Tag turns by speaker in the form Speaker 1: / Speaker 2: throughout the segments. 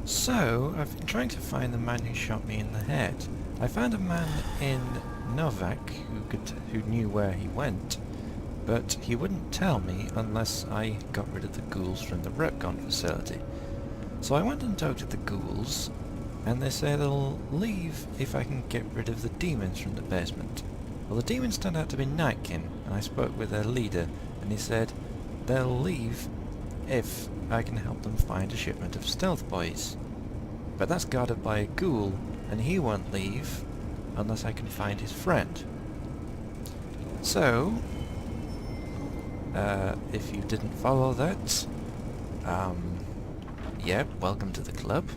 Speaker 1: So, I've been trying to find the man who shot me in the head. I found a man in Novak who knew where he went, but he wouldn't tell me unless I got rid of the ghouls from the Repcon facility. So I went and talked to the ghouls, and they say they'll leave if I can get rid of the demons from the basement. Well, the demons turned out to be Nightkin, and I spoke with their leader, and he said they'll leave if I can help them find a shipment of stealth boys. But that's guarded by a ghoul, and he won't leave unless I can find his friend. So, if you didn't follow that, yeah, welcome to the club.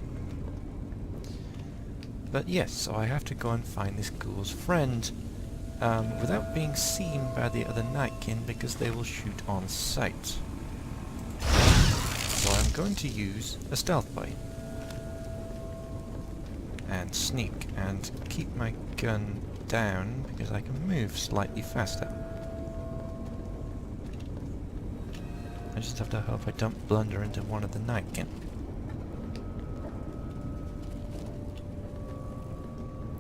Speaker 1: But yes, so I have to go and find this ghoul's friend, without being seen by the other Nightkin, because they will shoot on sight. So I'm going to use a stealth boy. And sneak, and keep my gun down, because I can move slightly faster. I just have to hope I don't blunder into one of the Nightkin.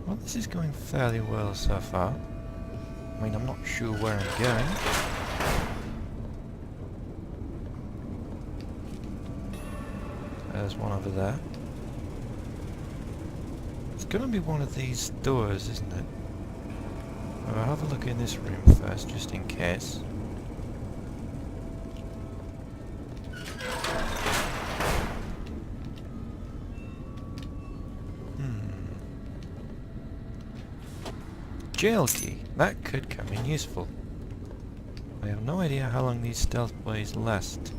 Speaker 1: Well, this is going fairly well so far. I mean, I'm not sure where I'm going. There's one over there. It's gonna be one of these doors, isn't it? I'll have a look in this room first, just in case. Jail key. That could come in useful. I have no idea how long these stealth boys last.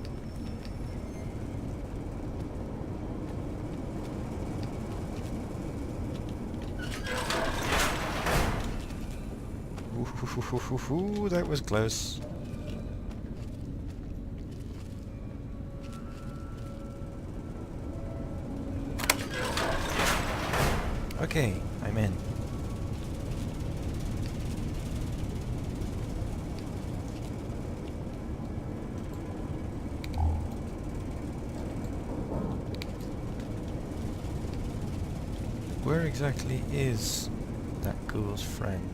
Speaker 1: Ooh, that was close. Okay, I'm in. Where exactly is that ghoul's friend?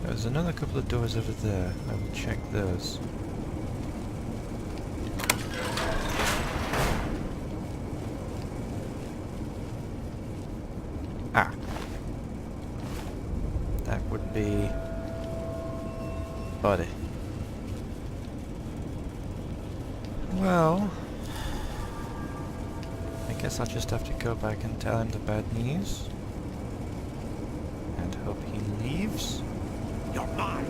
Speaker 1: There's another couple of doors over there. I will check those. Ah! That would be... Buddy. Well... I guess I'll just have to go back and tell him the bad news. And hope he leaves.
Speaker 2: You're mine!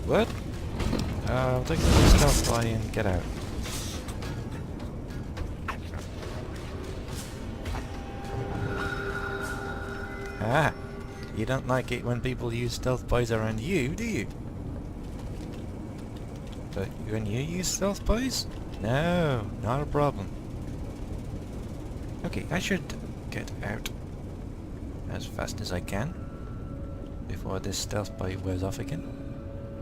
Speaker 1: What? I'll take the stealth boy and get out. Ah! You don't like it when people use stealth boys around you, do you? But when you use stealth boys? No, not a problem. Okay, I should get out as fast as I can before this stealth boy wears off again,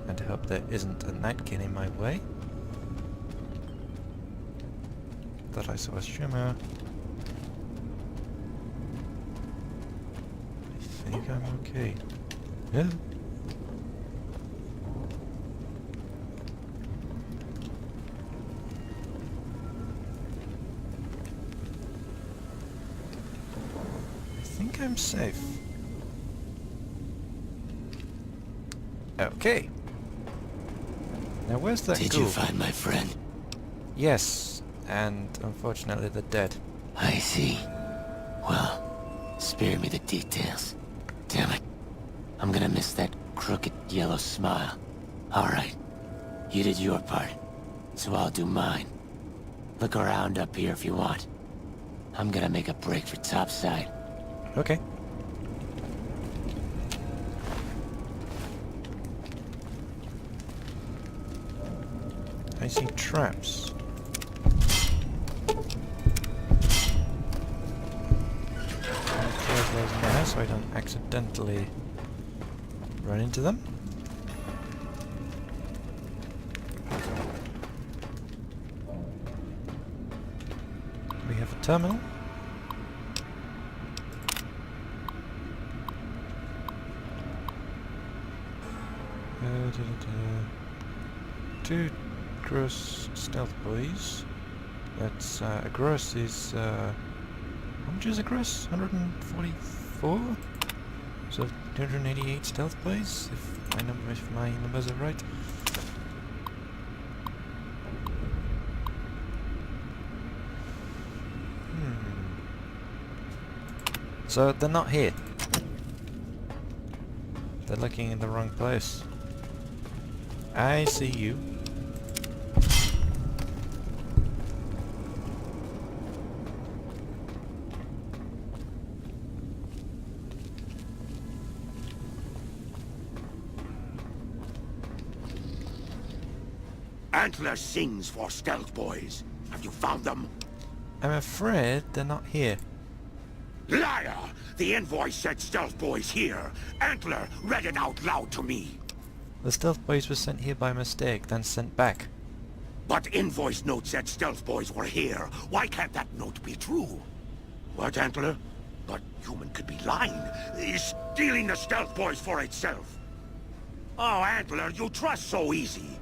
Speaker 1: and hope there isn't a Nightkin in my way. Thought I saw a shimmer. I think I'm okay. Yeah. I think I'm safe. Okay. Now where's that ghoul?
Speaker 2: Did you find my friend?
Speaker 1: Yes, and unfortunately they're dead.
Speaker 2: I see. Well, spare me the details. Damn it. I'm gonna miss that crooked yellow smile. Alright. You did your part, so I'll do mine. Look around up here if you want. I'm gonna make a break for topside.
Speaker 1: Okay. I see traps. I'll close those now so I don't accidentally run into them. terminal. Two gross stealth boys. That's a gross is how much is a gross? 144. So 288 stealth boys, if my numbers are right. So they're not here. They're looking in the wrong place. I see you.
Speaker 3: Antler sings for stealth boys. Have you found them?
Speaker 1: I'm afraid they're not here.
Speaker 3: Liar! The invoice said stealth boys here. Antler read it out loud to me.
Speaker 1: The stealth boys were sent here by mistake, then sent back.
Speaker 3: But invoice note said stealth boys were here. Why can't that note be true? What, Antler? But human could be lying. He's stealing the stealth boys for itself. Oh, Antler, you trust so easy.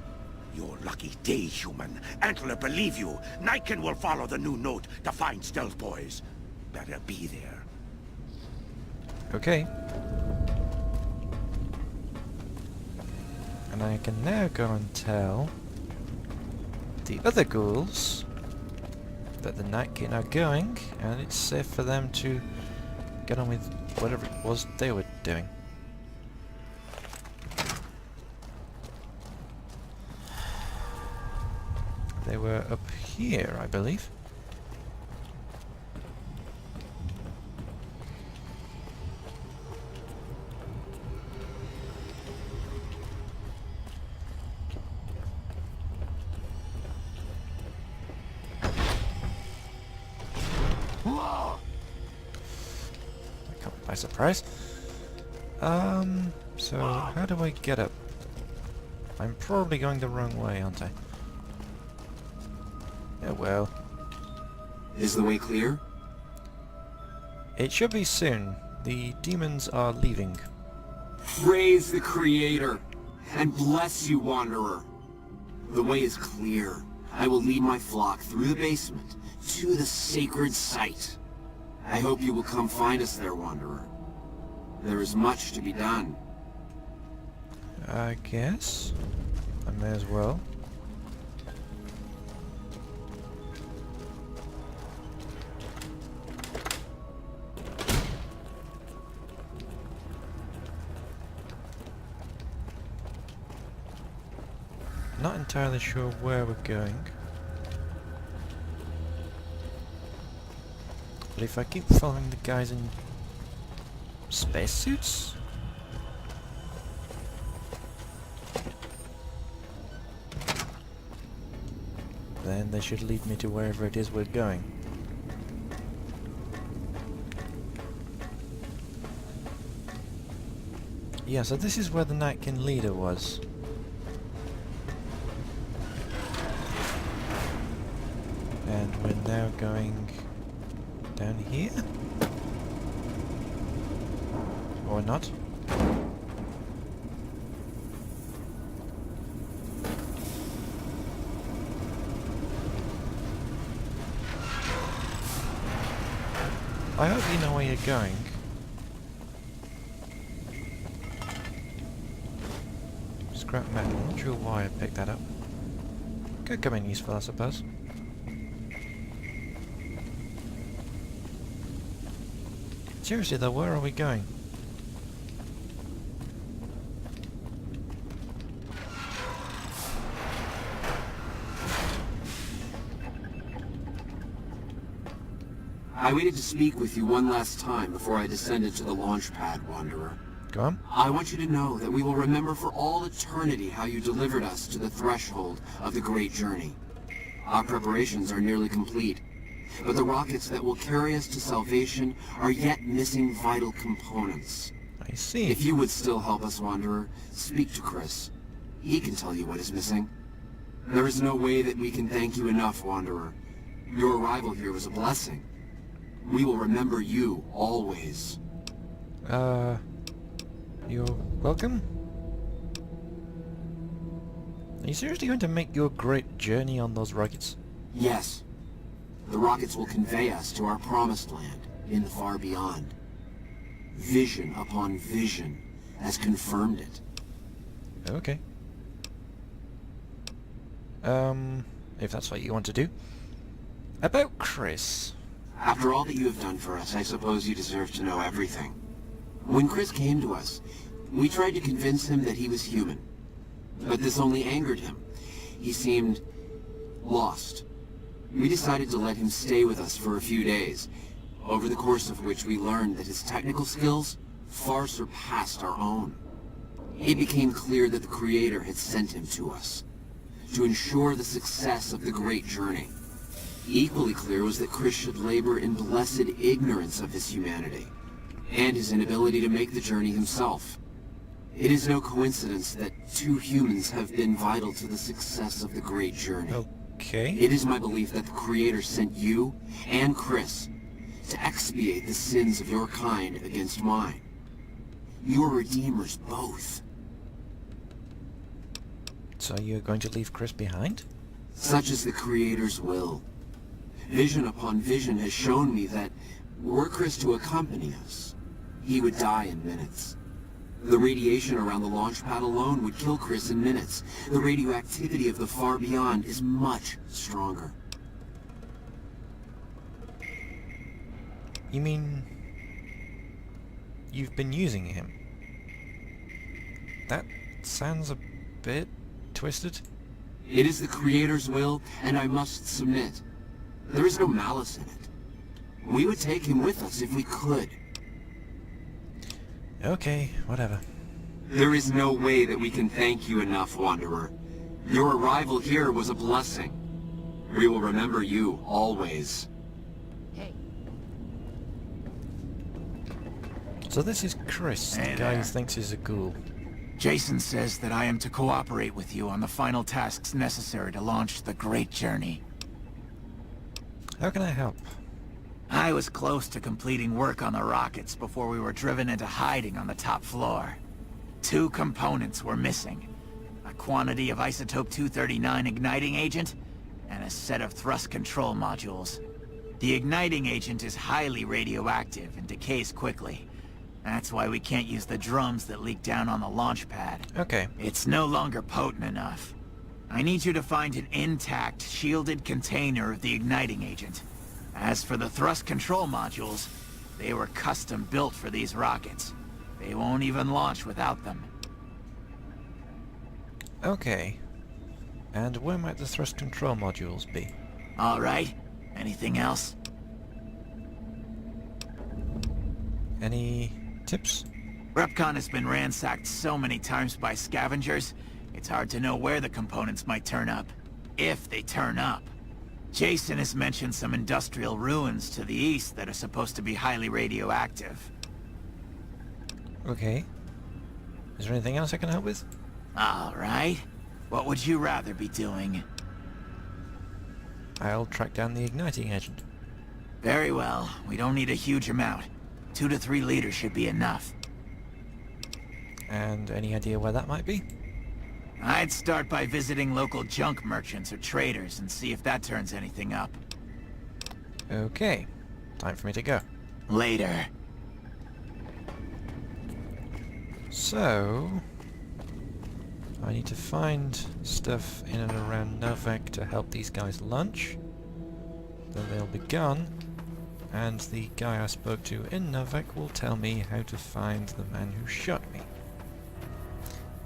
Speaker 3: Your lucky day, human. Antler believe you. Niken will follow the new note to find stealth boys. Better be there.
Speaker 1: Okay. And I can now go and tell the other ghouls that the Nightkin are going, and it's safe for them to get on with whatever it was they were doing. They were up here, I believe. By surprise. So how do I get up? I'm probably going the wrong way, aren't I? Oh well.
Speaker 4: Is the way clear?
Speaker 1: It should be soon. The demons are leaving.
Speaker 4: Praise the Creator, and bless you, Wanderer. The way is clear. I will lead my flock through the basement to the sacred site. I hope you will come find us there, Wanderer. There is much to be done.
Speaker 1: I guess. I may as well. Not entirely sure where we're going. But if I keep following the guys in spacesuits? Then they should lead me to wherever it is we're going. Yeah, so this is where the Nightkin leader was. And we're now going down here? Or not? I hope you know where you're going. Scrap metal, not sure why I picked that up. Could come in useful, I suppose. Seriously though, where are we going?
Speaker 4: I waited to speak with you one last time before I descended to the launch pad, Wanderer.
Speaker 1: Go on.
Speaker 4: I want you to know that we will remember for all eternity how you delivered us to the threshold of the great journey. Our preparations are nearly complete, but the rockets that will carry us to salvation are yet missing vital components.
Speaker 1: I see.
Speaker 4: If you would still help us, Wanderer, speak to Chris. He can tell you what is missing. There is no way that we can thank you enough, Wanderer. Your arrival here was a blessing, We will remember you always.
Speaker 1: You're welcome? Are you seriously going to make your great journey on those rockets?
Speaker 4: Yes. The rockets will convey us to our promised land in the far beyond. Vision upon vision has confirmed it.
Speaker 1: Okay. If that's what you want to do. About Chris.
Speaker 4: After all that you have done for us, I suppose you deserve to know everything. When Chris came to us, we tried to convince him that he was human. But this only angered him. He seemed lost. We decided to let him stay with us for a few days, over the course of which we learned that his technical skills far surpassed our own. It became clear that the Creator had sent him to us, to ensure the success of the great journey. Equally clear was that Chris should labor in blessed ignorance of his humanity, and his inability to make the journey himself. It is no coincidence that two humans have been vital to the success of the great journey.
Speaker 1: Okay.
Speaker 4: It is my belief that the Creator sent you and Chris to expiate the sins of your kind against mine. You are redeemers both.
Speaker 1: So you're going to leave Chris behind?
Speaker 4: Such is the Creator's will. Vision upon vision has shown me that, were Chris to accompany us, he would die in minutes. The radiation around the launch pad alone would kill Chris in minutes. The radioactivity of the far beyond is much stronger.
Speaker 1: You mean... you've been using him? That sounds a bit twisted.
Speaker 4: It is the Creator's will, and I must submit. There is no malice in it. We would take him with us if we could.
Speaker 1: Okay, whatever.
Speaker 4: There is no way that we can thank you enough, Wanderer. Your arrival here was a blessing. We will remember you always.
Speaker 1: So this is Chris,
Speaker 5: Hey
Speaker 1: the guy who
Speaker 5: there.
Speaker 1: thinks he's a ghoul.
Speaker 5: Jason says that I am to cooperate with you on the final tasks necessary to launch the Great Journey.
Speaker 1: How can I help?
Speaker 5: I was close to completing work on the rockets before we were driven into hiding on the top floor. 2 components were missing. A quantity of isotope 239 igniting agent, and a set of thrust control modules. The igniting agent is highly radioactive and decays quickly. That's why we can't use the drums that leak down on the launch pad.
Speaker 1: Okay.
Speaker 5: It's no longer potent enough. I need you to find an intact, shielded container of the igniting agent. As for the thrust control modules, they were custom built for these rockets. They won't even launch without them.
Speaker 1: Okay. And where might the thrust control modules be?
Speaker 5: All right. Anything else?
Speaker 1: Any tips?
Speaker 5: Repcon has been ransacked so many times by scavengers, it's hard to know where the components might turn up. If they turn up. Jason has mentioned some industrial ruins to the east that are supposed to be highly radioactive.
Speaker 1: Okay. Is there anything else I can help with?
Speaker 5: All right. What would you rather be doing?
Speaker 1: I'll track down the igniting agent.
Speaker 5: Very well. We don't need a huge amount. 2 to 3 liters should be enough.
Speaker 1: And any idea where that might be?
Speaker 5: I'd start by visiting local junk merchants or traders and see if that turns anything up.
Speaker 1: Okay. Time for me to go.
Speaker 5: Later.
Speaker 1: So... I need to find stuff in and around Novak to help these guys lunch. Then they'll be gone. And the guy I spoke to in Novak will tell me how to find the man who shot me.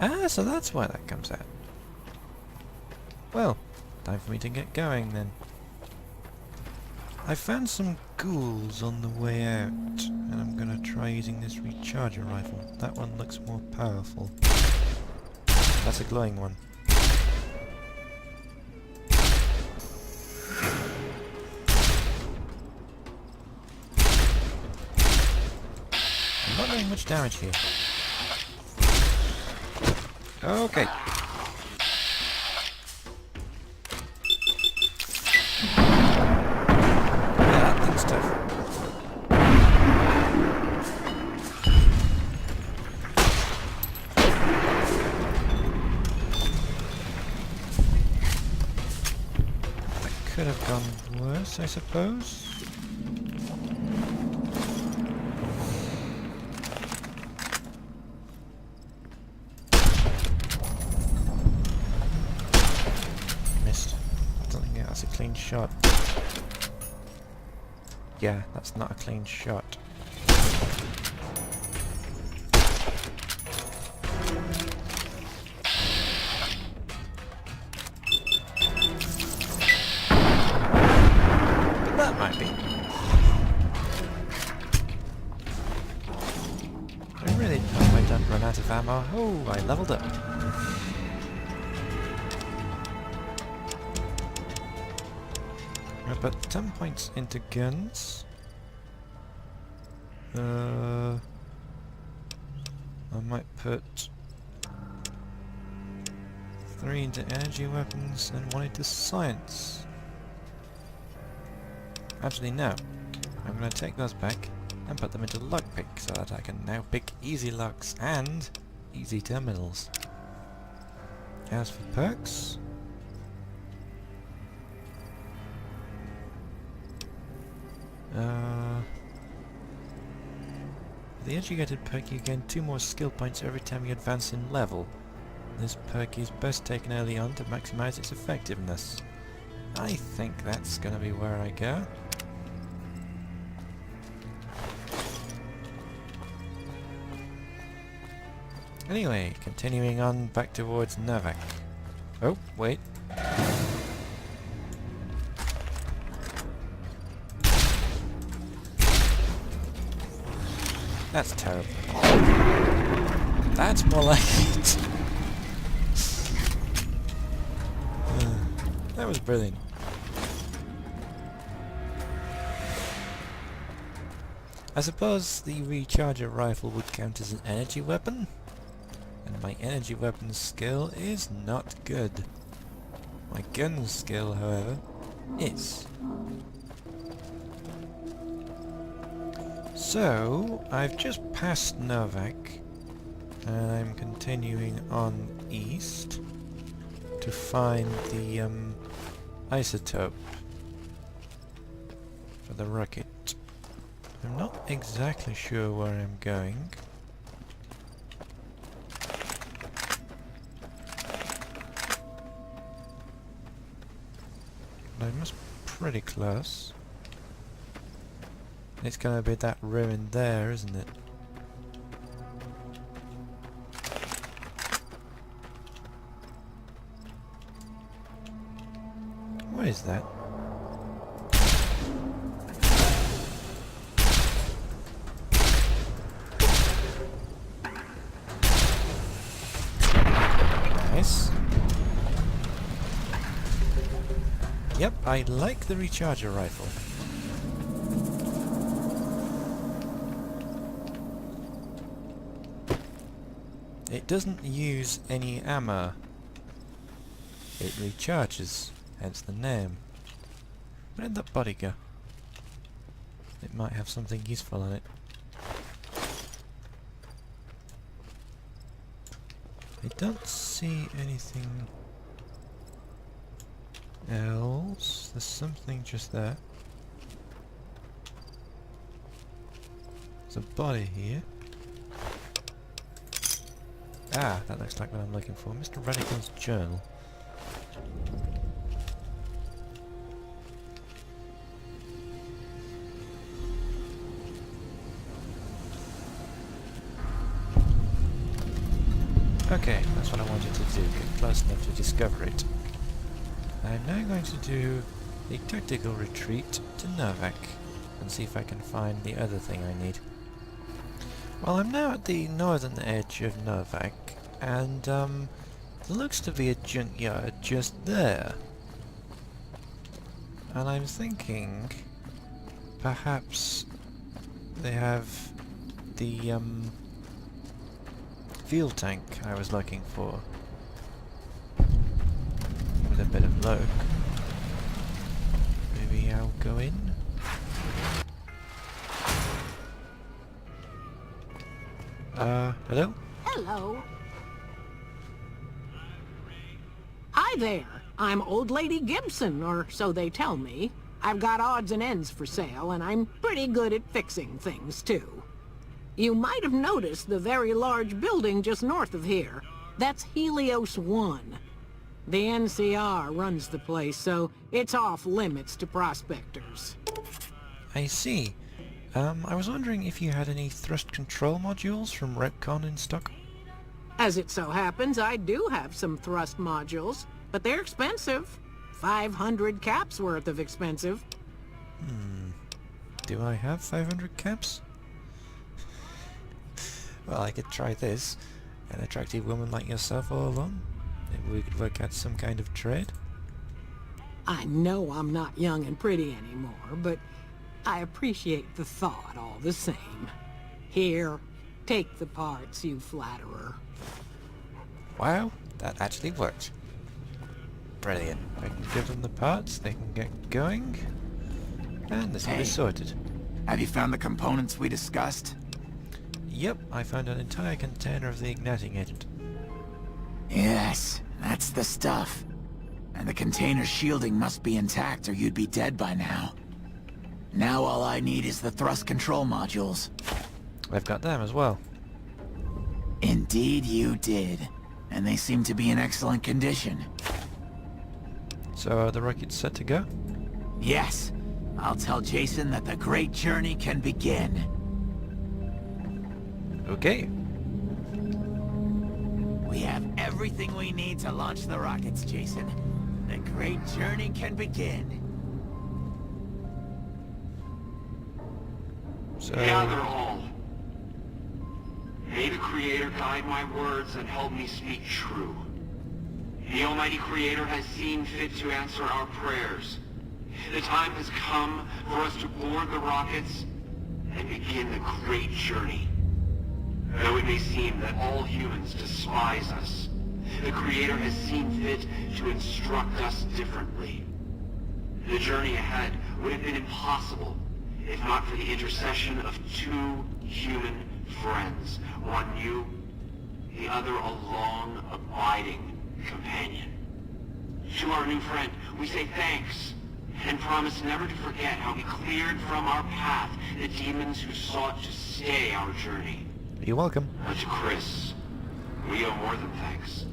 Speaker 1: Ah, so that's why that comes out. Well, time for me to get going then. I found some ghouls on the way out, and I'm gonna try using this recharger rifle. That one looks more powerful. That's a glowing one. I'm not doing much damage here. Okay. Yeah, that thing's tough. could have gone worse, I suppose. Missed. I don't think that's a clean shot. Yeah, that's not a clean shot. But that might be. I really hope I don't run out of ammo. Oh, I leveled up. I put 10 points into guns. I might put 3 into energy weapons and 1 into science. Actually, no. I'm going to take those back and put them into lockpick so that I can now pick easy locks and easy terminals. As for perks, the educated perk, you gain 2 more skill points every time you advance in level. This perk is best taken early on to maximize its effectiveness. I think that's gonna be where I go. Anyway, continuing on back towards Novak. Oh, wait. That's terrible. That's more like it. That was brilliant. I suppose the recharger rifle would count as an energy weapon, and my energy weapon skill is not good. My gun skill, however, is. So, I've just passed Novak, and I'm continuing on east to find the isotope for the rocket. I'm not exactly sure where I'm going. But I must be pretty close. It's gonna be that ruin there, isn't it? What is that? Nice. Yep, I like the recharger rifle. It doesn't use any ammo. It recharges, hence the name. Where did that body go? It might have something useful on it. I don't see anything else. There's something just there. There's a body here. Ah, that looks like what I'm looking for. Mr. Radical's journal. Okay, that's what I wanted to do, get close enough to discover it. I'm now going to do a tactical retreat to Novak and see if I can find the other thing I need. Well, I'm now at the northern edge of Novak, and there looks to be a junkyard just there. And I'm thinking perhaps they have the fuel tank I was looking for. With a bit of luck. Maybe I'll go in. Hello?
Speaker 6: Hello. Hi there. I'm Old Lady Gibson, or so they tell me. I've got odds and ends for sale, and I'm pretty good at fixing things, too. You might have noticed the very large building just north of here. That's Helios 1. The NCR runs the place, so it's off limits to prospectors.
Speaker 1: I see. I was wondering if you had any thrust control modules from Retcon in stock?
Speaker 6: As it so happens, I do have some thrust modules, but they're expensive. 500 caps worth of expensive.
Speaker 1: Do I have 500 caps? Well, I could try this. An attractive woman like yourself all along. Maybe we could work out some kind of trade.
Speaker 6: I know I'm not young and pretty anymore, but I appreciate the thought all the same. Here, take the parts, you flatterer.
Speaker 1: Wow, that actually worked. Brilliant. I can give them the parts, they can get going, and this will be
Speaker 5: Hey.
Speaker 1: sorted.
Speaker 5: Have you found the components we discussed?
Speaker 1: Yep, I found an entire container of the igniting agent.
Speaker 5: Yes, that's the stuff. And the container's shielding must be intact or you'd be dead by now. Now all I need is the thrust control modules.
Speaker 1: I've got them as well.
Speaker 5: Indeed you did. And they seem to be in excellent condition.
Speaker 1: So are the rockets set to go?
Speaker 5: Yes, I'll tell Jason that the great journey can begin.
Speaker 1: Okay.
Speaker 5: We have everything we need to launch the rockets, Jason. The great journey can begin.
Speaker 1: So...
Speaker 4: Gather all. May the Creator guide my words and help me speak true. The Almighty Creator has seen fit to answer our prayers. The time has come for us to board the rockets and begin the great journey. Though it may seem that all humans despise us, the Creator has seen fit to instruct us differently. The journey ahead would have been impossible if not for the intercession of two human friends, one new, the other a long, abiding companion. To our new friend, we say thanks, and promise never to forget how he cleared from our path the demons who sought to stay our journey.
Speaker 1: You're welcome.
Speaker 4: But to Chris, we owe more than thanks.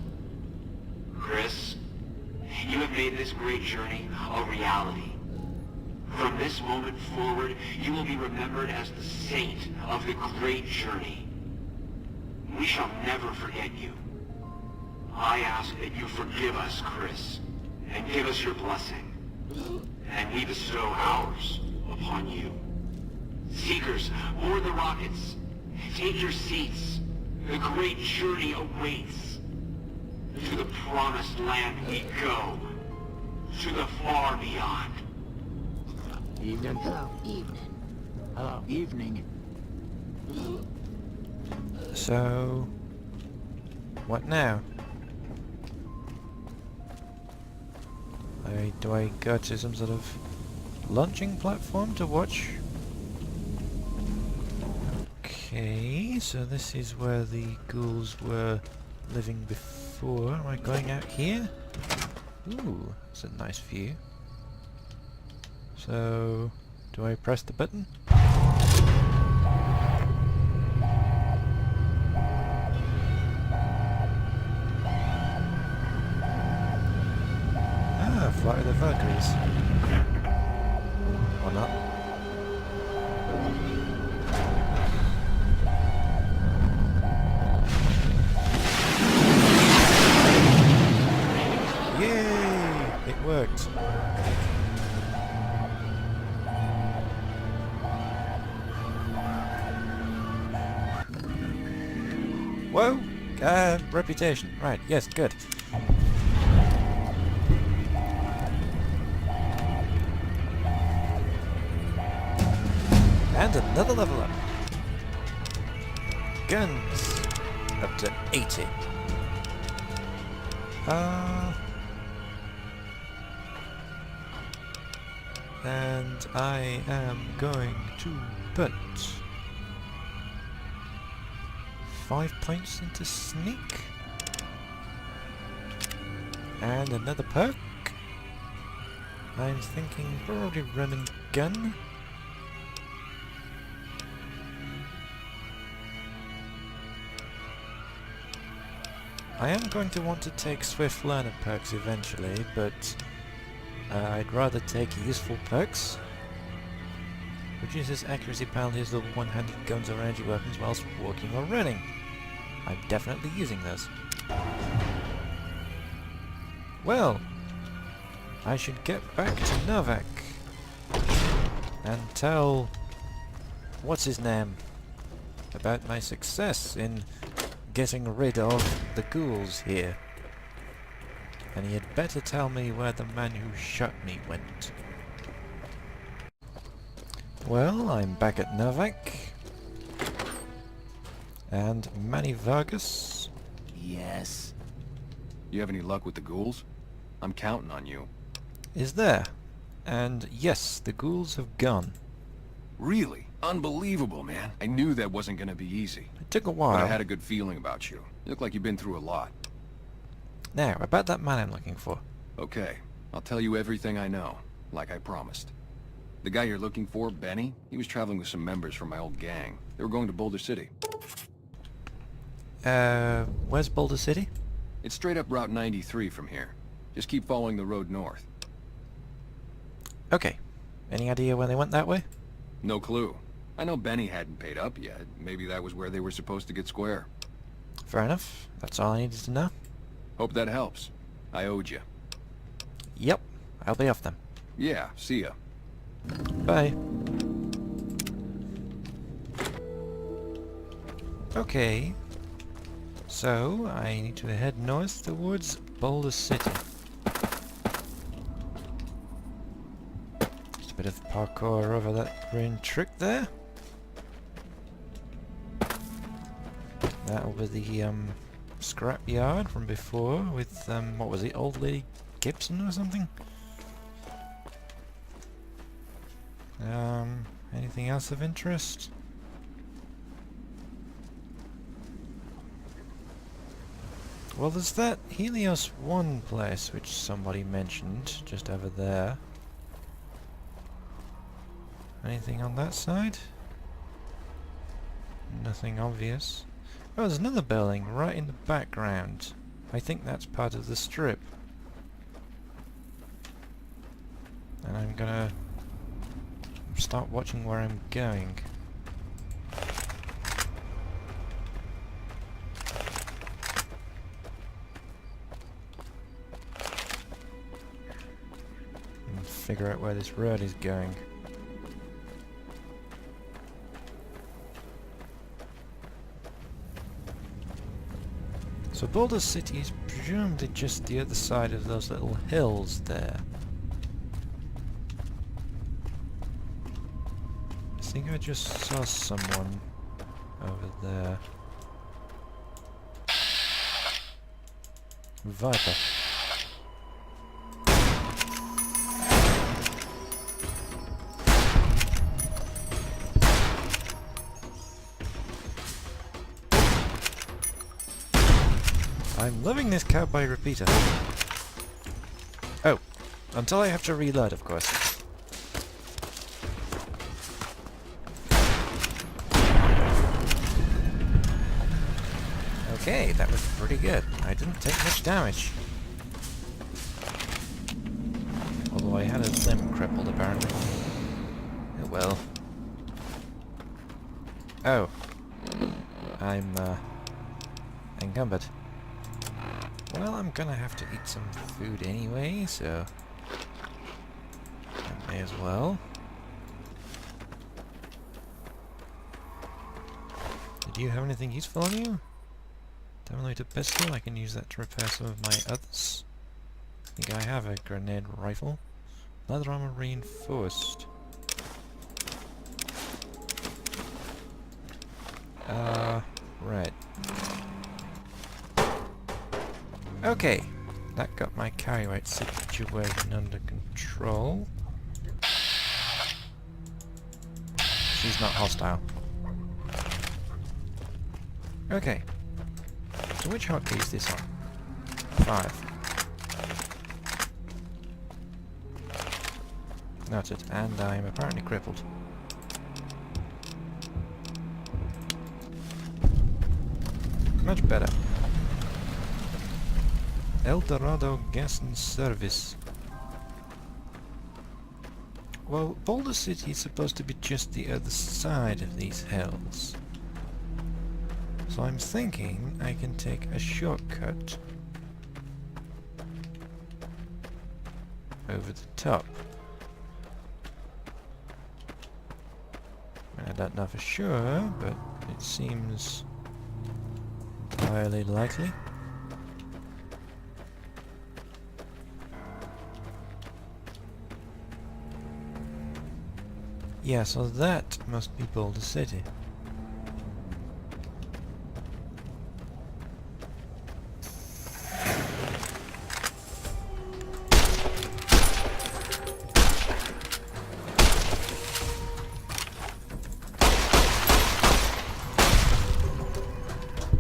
Speaker 4: Chris, you have made this great journey a reality. From this moment forward, you will be remembered as the saint of the great journey. We shall never forget you. I ask that you forgive us, Chris, and give us your blessing. And we bestow ours upon you. Seekers, board the rockets. Take your seats. The great journey awaits. To the promised land we go. To the far beyond.
Speaker 5: Evening. Hello. Evening. Hello. Evening.
Speaker 1: So... what now? Do I go to some sort of launching platform to watch? Okay, so this is where the ghouls were living before. Am I going out here? Ooh, that's a nice view. So, do I press the button? Ah, Flight of the Valkyries. Or not. Yay! It worked. Whoa! Reputation. Right, yes, good. And another level up. Guns. Up to 80. And I am going to put 5 points into sneak. And another perk. I'm thinking probably run and gun. I am going to want to take Swift Learner perks eventually, but I'd rather take useful perks. Reduces accuracy penalties of one-handed guns or energy weapons whilst walking or running. I'm definitely using those. Well, I should get back to Novak and tell what's his name about my success in getting rid of the ghouls here. And he had better tell me where the man who shot me went. Well, I'm back at Novak. And Manny Vargas.
Speaker 5: Yes.
Speaker 7: You have any luck with the ghouls? I'm counting on you.
Speaker 1: Is there. And yes, the ghouls have gone.
Speaker 7: Really? Unbelievable, man. I knew that wasn't gonna be easy.
Speaker 1: It took a
Speaker 7: But
Speaker 1: while.
Speaker 7: I had a good feeling about you. You look like you've been through a lot.
Speaker 1: Now, about that man I'm looking for.
Speaker 7: Okay, I'll tell you everything I know, like I promised. The guy you're looking for, Benny, he was traveling with some members from my old gang. They were going to Boulder City.
Speaker 1: Where's Boulder City?
Speaker 7: It's straight up Route 93 from here. Just keep following the road north.
Speaker 1: Okay. Any idea where they went that way?
Speaker 7: No clue. I know Benny hadn't paid up yet. Maybe that was where they were supposed to get square.
Speaker 1: Fair enough. That's all I needed to know.
Speaker 7: Hope that helps. I owed you.
Speaker 1: Yep. I'll be off then.
Speaker 7: Yeah, see ya.
Speaker 1: Bye. Okay. So, I need to head north towards Boulder City. Just a bit of parkour over that green trick there. That'll be the scrap yard from before with what was it, Old Lady Gibson or something? Anything else of interest? Well, there's that Helios 1 place which somebody mentioned just over there. Anything on that side? Nothing obvious. Oh, there's another building right in the background. I think that's part of the strip. And I'm gonna start watching where I'm going. And figure out where this road is going. So Boulder City is presumably just the other side of those little hills there. I think I just saw someone over there. Viper. I'm loving this cowboy repeater. Oh, until I have to reload, of course. Okay, that was pretty good. I didn't take much damage. Although I had a limb crippled, apparently. Oh well. Oh. I'm, encumbered. Well, I'm gonna have to eat some food anyway, so I may as well. Did you have anything useful on you? Terminate a pistol, I can use that to repair some of my others. I think I have a grenade rifle. Leather armor reinforced. Right. Okay, that got my carry weight situation under control. She's not hostile. Okay. So which hotkey is this on? 5. Noted. And I'm apparently crippled. Much better. El Dorado Gas and Service. Well, Boulder City is supposed to be just the other side of these hills. So I'm thinking I can take a shortcut over the top. I don't know for sure, but it seems highly likely. Yeah, so that must be Boulder City.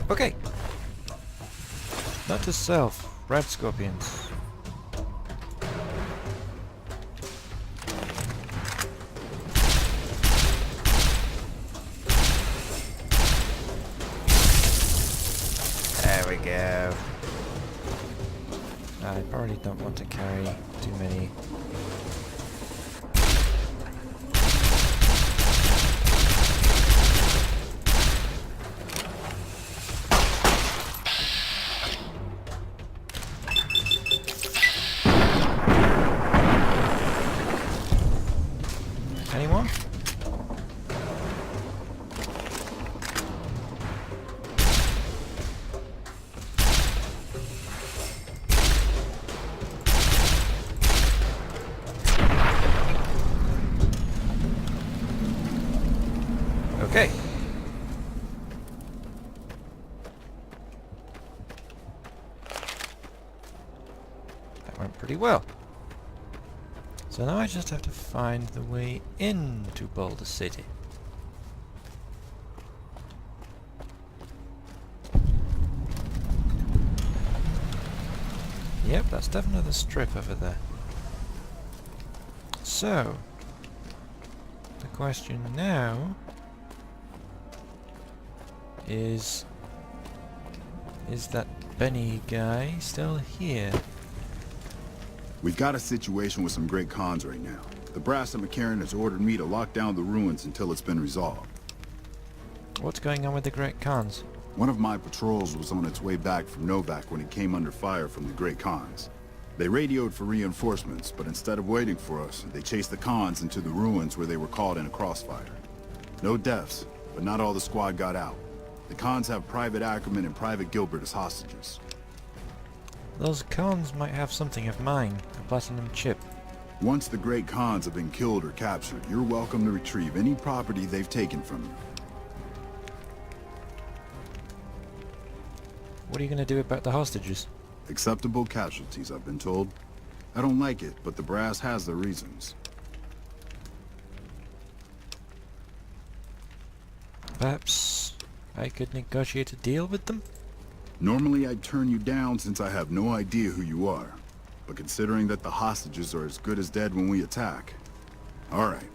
Speaker 1: Okay. Not to self, red scorpions. There we go. I probably don't want to carry too many. Anyone? Okay. That went pretty well. So now I just have to find the way into Boulder City. Yep, that's definitely the strip over there. So, the question now is that Benny guy still here?
Speaker 8: We've got a situation with some great cons right now. The brass at McCarran has ordered me to lock down the ruins until it's been resolved.
Speaker 1: What's going on with the Great Khans?
Speaker 8: One of my patrols was on its way back from Novak when it came under fire from the Great Khans. They radioed for reinforcements, but instead of waiting for us, they chased the Khans into the ruins where they were caught in a crossfire. No deaths, but not all the squad got out. The Khans have Private Ackerman and Private Gilbert as hostages.
Speaker 1: Those Khans might have something of mine, a platinum chip.
Speaker 8: Once the Great Khans have been killed or captured, you're welcome to retrieve any property they've taken from you.
Speaker 1: What are you going to do about the hostages?
Speaker 8: Acceptable casualties, I've been told. I don't like it, but the brass has their reasons.
Speaker 1: Perhaps I could negotiate a deal with them?
Speaker 8: Normally I'd turn you down since I have no idea who you are. But considering that the hostages are as good as dead when we attack... Alright.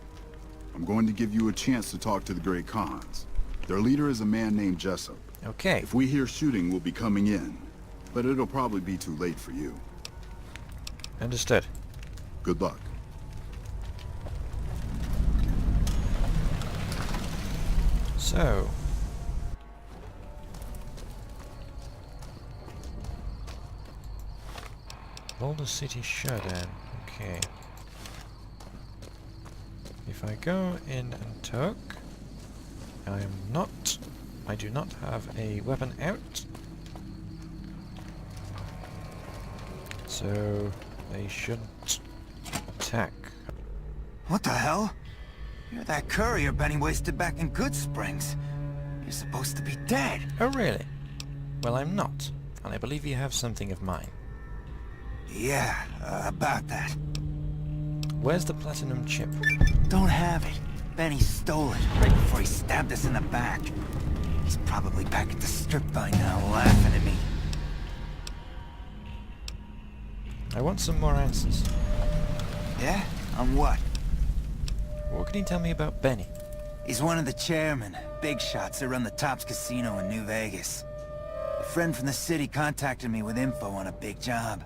Speaker 8: I'm going to give you a chance to talk to the Great Khans. Their leader is a man named Jessup.
Speaker 1: Okay.
Speaker 8: If we hear shooting, we'll be coming in. But it'll probably be too late for you.
Speaker 1: Understood.
Speaker 8: Good luck.
Speaker 1: So... Boulder City Showdown. Okay. If I go in and talk, I do not have a weapon out. So they shouldn't attack.
Speaker 5: What the hell? You're that courier Benny wasted back in Good Springs. You're supposed to be dead.
Speaker 1: Oh really? Well, I'm not, and I believe you have something of mine.
Speaker 5: Yeah, about that.
Speaker 1: Where's the platinum chip?
Speaker 5: Don't have it. Benny stole it right before he stabbed us in the back. He's probably back at the strip by now, laughing at me.
Speaker 1: I want some more answers.
Speaker 5: Yeah? On what?
Speaker 1: What can you tell me about Benny?
Speaker 5: He's one of the chairmen, big shots that run the Tops Casino in New Vegas. A friend from the city contacted me with info on a big job.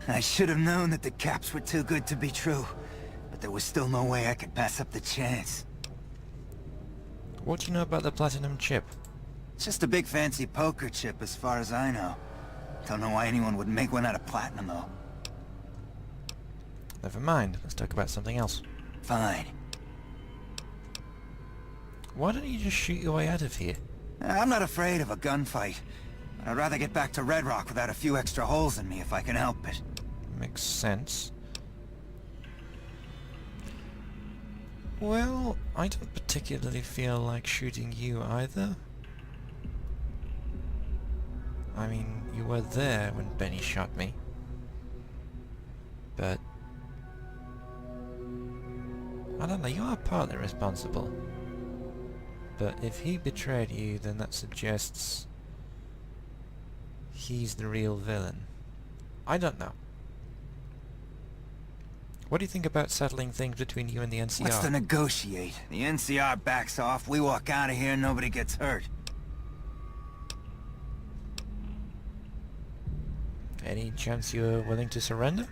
Speaker 5: I should have known that the caps were too good to be true, but there was still no way I could pass up the chance.
Speaker 1: What do you know about the platinum chip?
Speaker 5: It's just a big fancy poker chip as far as I know. Don't know why anyone would make one out of platinum though.
Speaker 1: Never mind, let's talk about something else.
Speaker 5: Fine.
Speaker 1: Why don't you just shoot your way out of here?
Speaker 5: I'm not afraid of a gunfight. I'd rather get back to Red Rock without a few extra holes in me if I can help it.
Speaker 1: Makes sense. Well, I don't particularly feel like shooting you either. I mean, you were there when Benny shot me. But I don't know, you are partly responsible. But if he betrayed you, then that suggests he's the real villain. I don't know. What do you think about settling things between you and the NCR?
Speaker 5: What's to negotiate? The NCR backs off, we walk out of here, and nobody gets hurt.
Speaker 1: Any chance you're willing to surrender?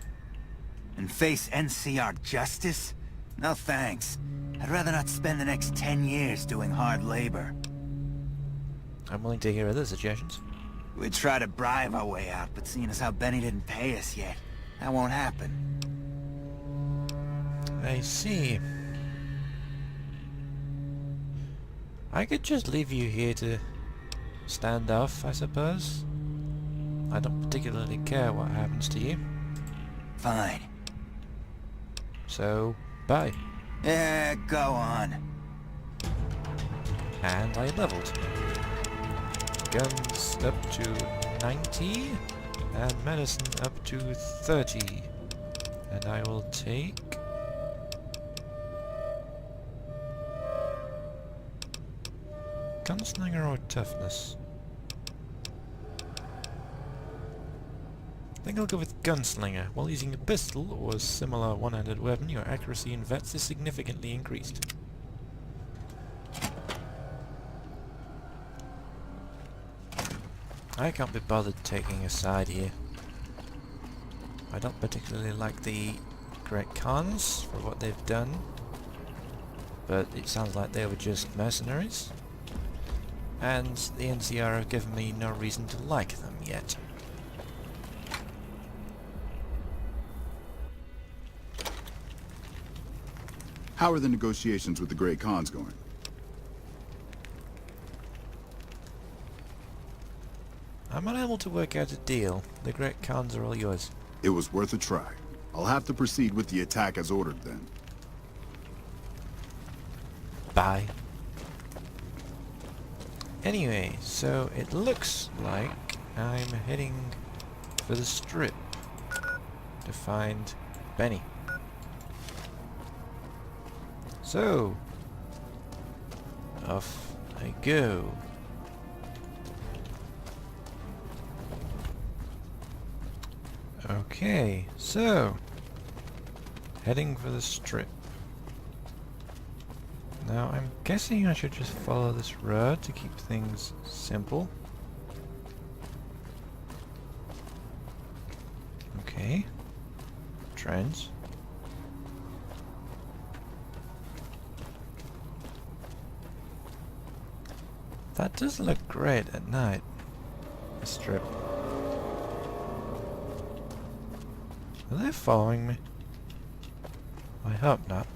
Speaker 5: And face NCR justice? No thanks. I'd rather not spend the next 10 years doing hard labor.
Speaker 1: I'm willing to hear other suggestions.
Speaker 5: We'd try to bribe our way out, but seeing as how Benny didn't pay us yet, that won't happen.
Speaker 1: I see. I could just leave you here to stand off, I suppose. I don't particularly care what happens to you.
Speaker 5: Fine.
Speaker 1: So, bye.
Speaker 5: Yeah, go on.
Speaker 1: And I leveled. Guns up to 90, and medicine up to 30. And I will take... Gunslinger or toughness? I think I'll go with Gunslinger. While using a pistol or a similar one-handed weapon, your accuracy in VETS is significantly increased. I can't be bothered taking a side here. I don't particularly like the Great Khans for what they've done, but it sounds like they were just mercenaries, and the NCR have given me no reason to like them yet.
Speaker 8: How are the negotiations with the Great Khans going?
Speaker 1: I'm unable to work out a deal. The Great Khans are all yours.
Speaker 8: It was worth a try. I'll have to proceed with the attack as ordered then.
Speaker 1: Bye. Anyway, so it looks like I'm heading for the strip to find Benny. So, off I go. Okay, so, heading for the strip. Now, I'm guessing I should just follow this road to keep things simple. Okay. Trends. That does look great at night, the strip. Are they following me? I hope not.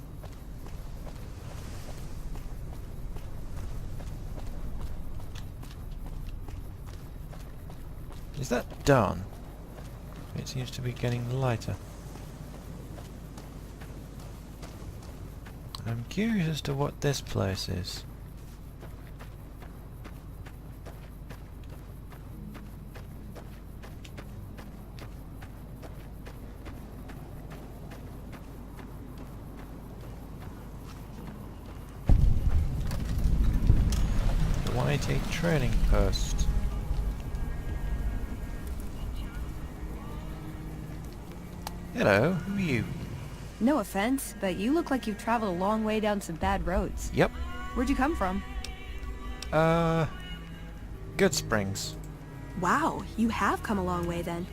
Speaker 1: Is that dawn? It seems to be getting lighter. I'm curious as to what this place is. A training post.
Speaker 9: Hello, who are you? No offense, but you look like you've traveled a long way down some bad roads.
Speaker 1: Yep.
Speaker 9: Where'd you come from?
Speaker 1: Good Springs.
Speaker 9: Wow, you have come a long way then.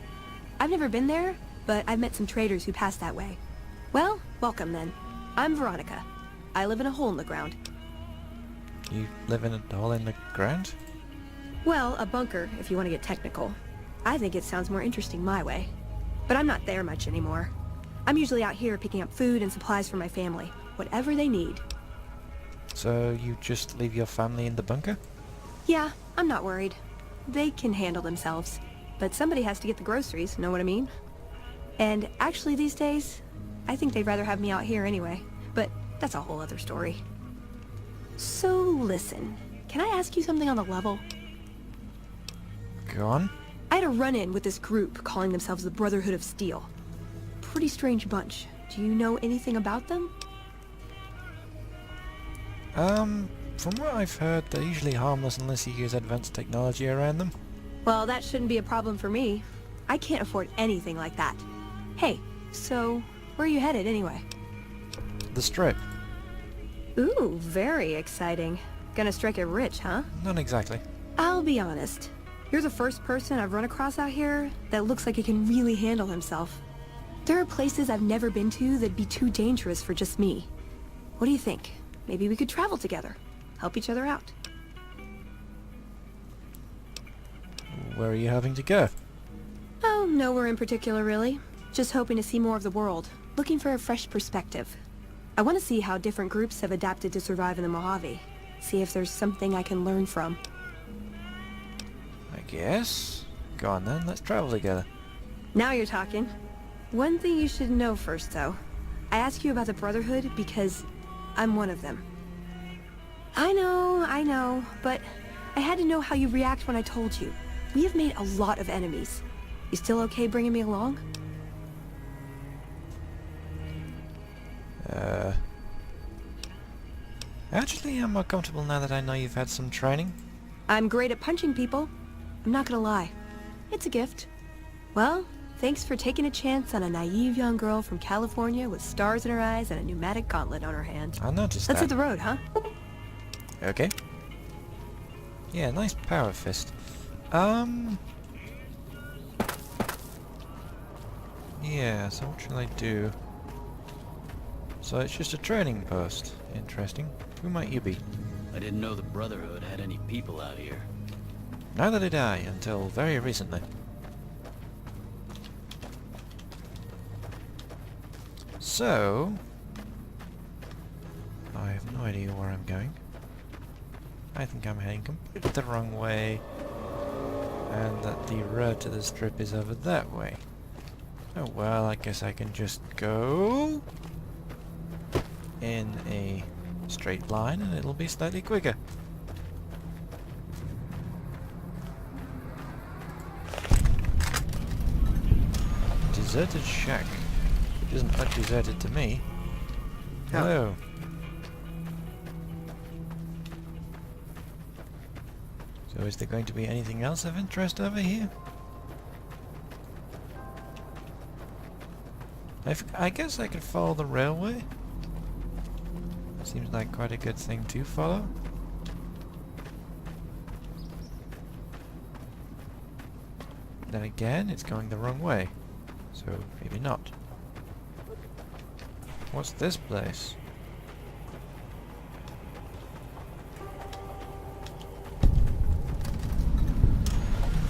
Speaker 9: I've never been there, but I've met some traders who pass that way. Well, welcome then. I'm Veronica. I live in a hole in the ground.
Speaker 1: You live in a hole in the ground?
Speaker 9: Well, a bunker, if you want to get technical. I think it sounds more interesting my way. But I'm not there much anymore. I'm usually out here picking up food and supplies for my family. Whatever they need.
Speaker 1: So you just leave your family in the bunker?
Speaker 9: Yeah, I'm not worried. They can handle themselves. But somebody has to get the groceries, know what I mean? And actually these days, I think they'd rather have me out here anyway. But that's a whole other story. So listen, can I ask you something on the level?
Speaker 1: Go on.
Speaker 9: I had a run-in with this group calling themselves the Brotherhood of Steel. Pretty strange bunch. Do you know anything about them?
Speaker 1: From what I've heard, they're usually harmless unless you use advanced technology around them.
Speaker 9: Well, that shouldn't be a problem for me. I can't afford anything like that. Hey, so where are you headed anyway?
Speaker 1: The Strip.
Speaker 9: Ooh, very exciting. Gonna strike it rich, huh?
Speaker 1: Not exactly.
Speaker 9: I'll be honest. You're the first person I've run across out here that looks like he can really handle himself. There are places I've never been to that'd be too dangerous for just me. What do you think? Maybe we could travel together. Help each other out.
Speaker 1: Where are you having to go?
Speaker 9: Oh, nowhere in particular, really. Just hoping to see more of the world. Looking for a fresh perspective. I want to see how different groups have adapted to survive in the Mojave. See if there's something I can learn from.
Speaker 1: I guess. Go on then, let's travel together.
Speaker 9: Now you're talking. One thing you should know first, though. I ask you about the Brotherhood because I'm one of them. I know, but I had to know how you react when I told you. We have made a lot of enemies. You still okay bringing me along?
Speaker 1: Actually, I'm more comfortable now that I know you've had some training.
Speaker 9: I'm great at punching people. I'm not gonna lie. It's a gift. Well, thanks for taking a chance on a naive young girl from California with stars in her eyes and a pneumatic gauntlet on her hand.
Speaker 1: I noticed
Speaker 9: Let's
Speaker 1: that.
Speaker 9: hit the road, huh?
Speaker 1: Okay. Yeah, nice power fist. Yeah, so what should I do? So it's just a training post. Interesting. Who might you be?
Speaker 10: I didn't know the Brotherhood had any people out here.
Speaker 1: Neither did I, until very recently. So... I have no idea where I'm going. I think I'm heading completely the wrong way. And that the road to the Strip is over that way. Oh well, I guess I can just go... in a straight line and it'll be slightly quicker. Deserted shack. It doesn't look deserted to me. Hello. So is there going to be anything else of interest over here? I guess I could follow the railway. Seems like quite a good thing to follow. Then again, it's going the wrong way. So maybe not. What's this place?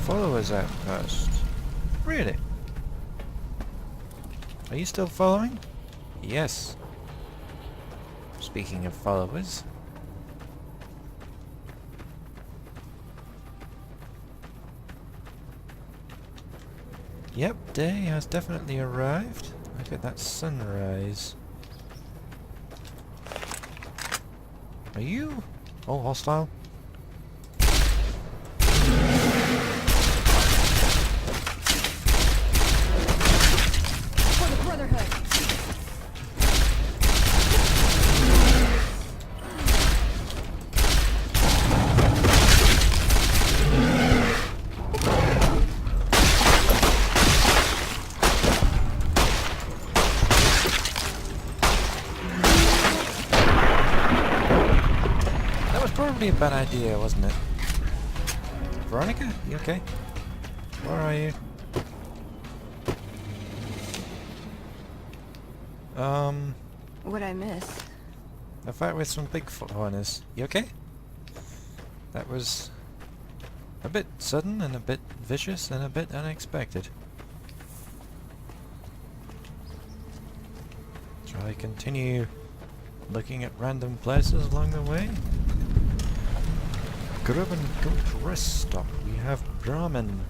Speaker 1: Followers outpost. Really? Are you still following? Yes. Speaking of followers. Yep, day has definitely arrived. Look at that sunrise. Are you all hostile?
Speaker 9: For the Brotherhood!
Speaker 1: be a bad idea, wasn't it? Veronica? You okay? Where are you?
Speaker 9: What'd I miss?
Speaker 1: A fight with some Bigfoot hunters. You okay? That was a bit sudden and a bit vicious and a bit unexpected. Shall I continue looking at random places along the way? Grub and Goat rest stop. We have Brahmin.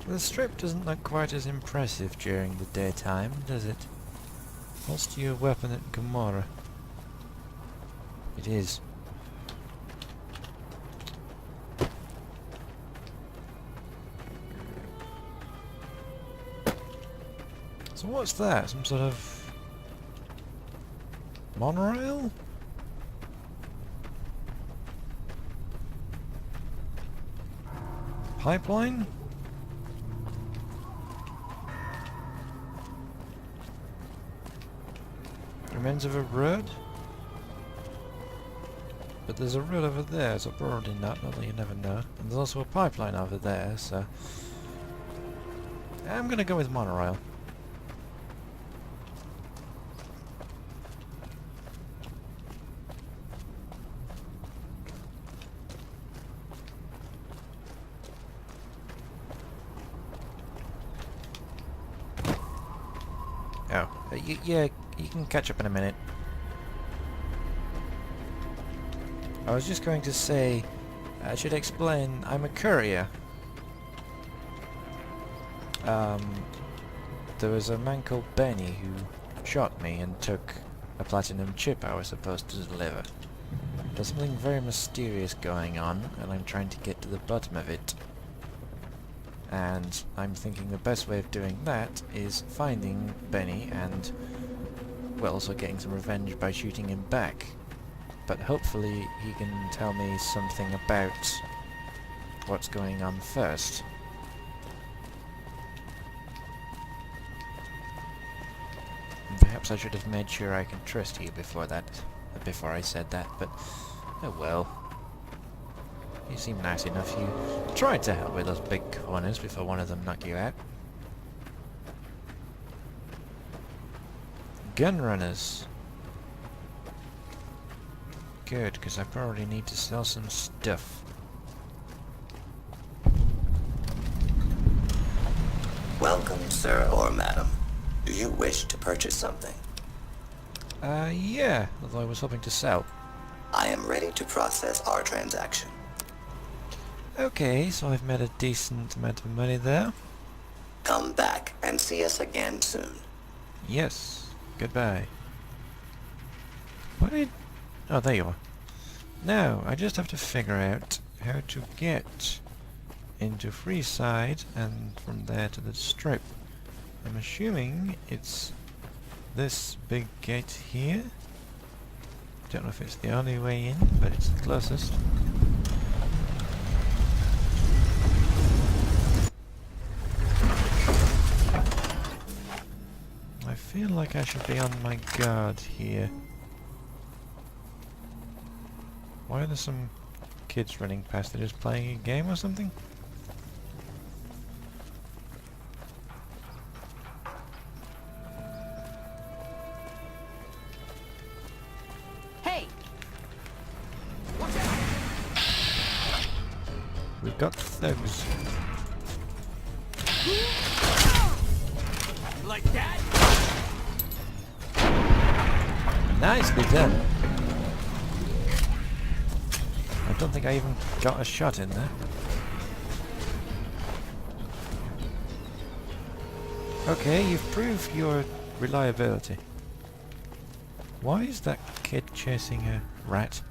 Speaker 1: The strip doesn't look quite as impressive during the daytime, does it? Holster your weapon at Gamora. It is. So what's that? Some sort of monorail? Pipeline? Remains of a road? But there's a road over there, so probably not, although you never know. And there's also a pipeline over there, so I'm gonna go with monorail. Oh, yeah, you can catch up in a minute. I was just going to say, I should explain, I'm a courier. There was a man called Benny who shot me and took a platinum chip I was supposed to deliver. There's something very mysterious going on, and I'm trying to get to the bottom of it. And I'm thinking the best way of doing that is finding Benny and, well, also getting some revenge by shooting him back. But hopefully he can tell me something about what's going on first. And perhaps I should have made sure I can trust you before I said that, but oh well. You seem nice enough. You tried to help with those big corners before one of them knocked you out. Gun runners. Good, because I probably need to sell some stuff.
Speaker 11: Welcome, sir or madam. Do you wish to purchase something?
Speaker 1: Yeah, although I was hoping to sell.
Speaker 11: I am ready to process our transaction.
Speaker 1: Okay, so I've made a decent amount of money there.
Speaker 11: Come back and see us again soon.
Speaker 1: Yes, goodbye. What did... Oh, there you are. Now, I just have to figure out how to get into Freeside and from there to the Strip. I'm assuming it's this big gate here. Don't know if it's the only way in, but it's the closest. I feel like I should be on my guard here. Why are there some kids running past? They're just playing a game or something?
Speaker 6: Hey!
Speaker 1: We've got thugs.
Speaker 5: Like that?
Speaker 1: Nicely done. I don't think I even got a shot in there. Okay, you've proved your reliability. Why is that kid chasing a rat?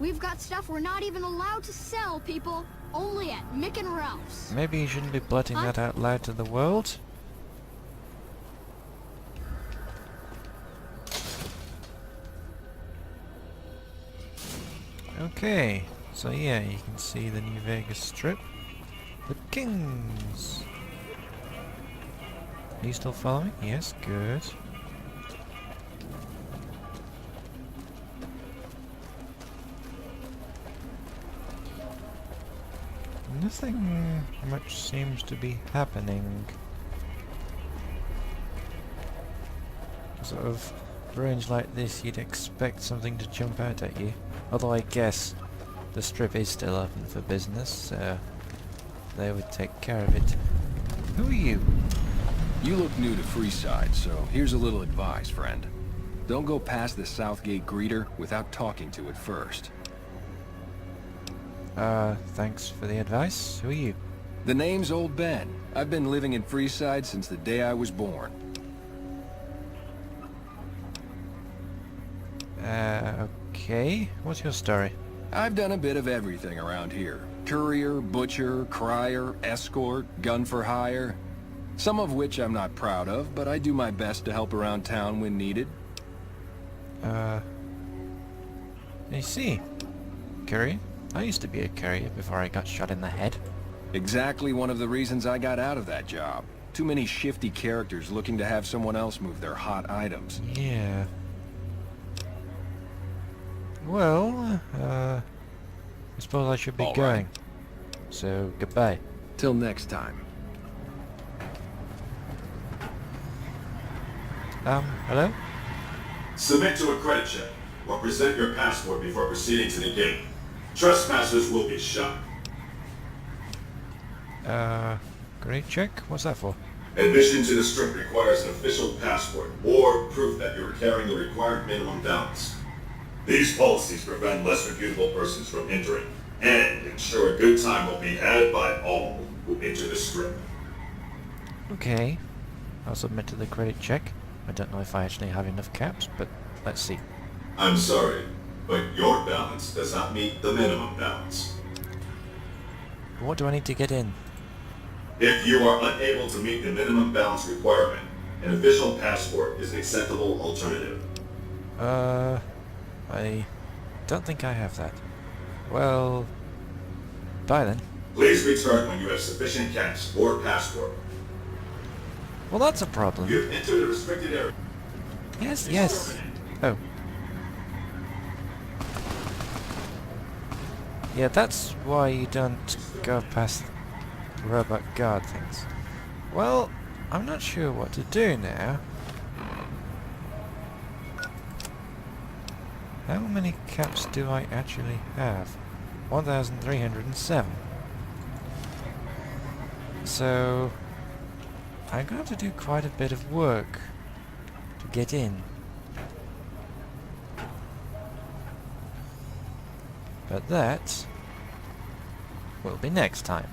Speaker 12: We've got stuff we're not even allowed to sell, people. Only at Mick and Ralph's.
Speaker 1: Maybe you shouldn't be blurting that out loud to the world. Okay, so yeah, you can see the New Vegas Strip. The Kings! Are you still following? Yes, good. Nothing much seems to be happening. Sort of range like this, you'd expect something to jump out at you. Although I guess the strip is still open for business, so they would take care of it. Who are you?
Speaker 7: You look new to Freeside, so here's a little advice, friend. Don't go past the Southgate greeter without talking to it first.
Speaker 1: Thanks for the advice. Who are you?
Speaker 7: The name's Old Ben. I've been living in Freeside since the day I was born.
Speaker 1: Okay. What's your story?
Speaker 7: I've done a bit of everything around here. Courier, butcher, crier, escort, gun for hire. Some of which I'm not proud of, but I do my best to help around town when needed.
Speaker 1: I see. Courier? I used to be a courier before I got shot in the head.
Speaker 7: Exactly one of the reasons I got out of that job. Too many shifty characters looking to have someone else move their hot items.
Speaker 1: Yeah. Well, I suppose I should be
Speaker 7: All
Speaker 1: going.
Speaker 7: right.
Speaker 1: So, goodbye.
Speaker 7: Till next time.
Speaker 1: Hello?
Speaker 13: Submit to a credit check, or present your passport before proceeding to the gate. Trespassers will be shot.
Speaker 1: Great check? What's that for?
Speaker 13: Admission to the strip requires an official passport, or proof that you are carrying the required minimum balance. These policies prevent less reputable persons from entering, and ensure a good time will be had by all who enter the strip.
Speaker 1: Okay. I'll submit to the credit check. I don't know if I actually have enough caps, but let's see.
Speaker 13: I'm sorry, but your balance does not meet the minimum balance.
Speaker 1: What do I need to get in?
Speaker 13: If you are unable to meet the minimum balance requirement, an official passport is an acceptable alternative.
Speaker 1: I don't think I have that. Well, bye then.
Speaker 13: Please return when you have sufficient cash or passport.
Speaker 1: Well, that's a problem.
Speaker 13: You've entered a restricted area.
Speaker 1: Yes, yes. Oh. Yeah, that's why you don't go past robot guard things. Well, I'm not sure what to do now. How many caps do I actually have? 1,307. So, I'm going to have to do quite a bit of work to get in. But that will be next time.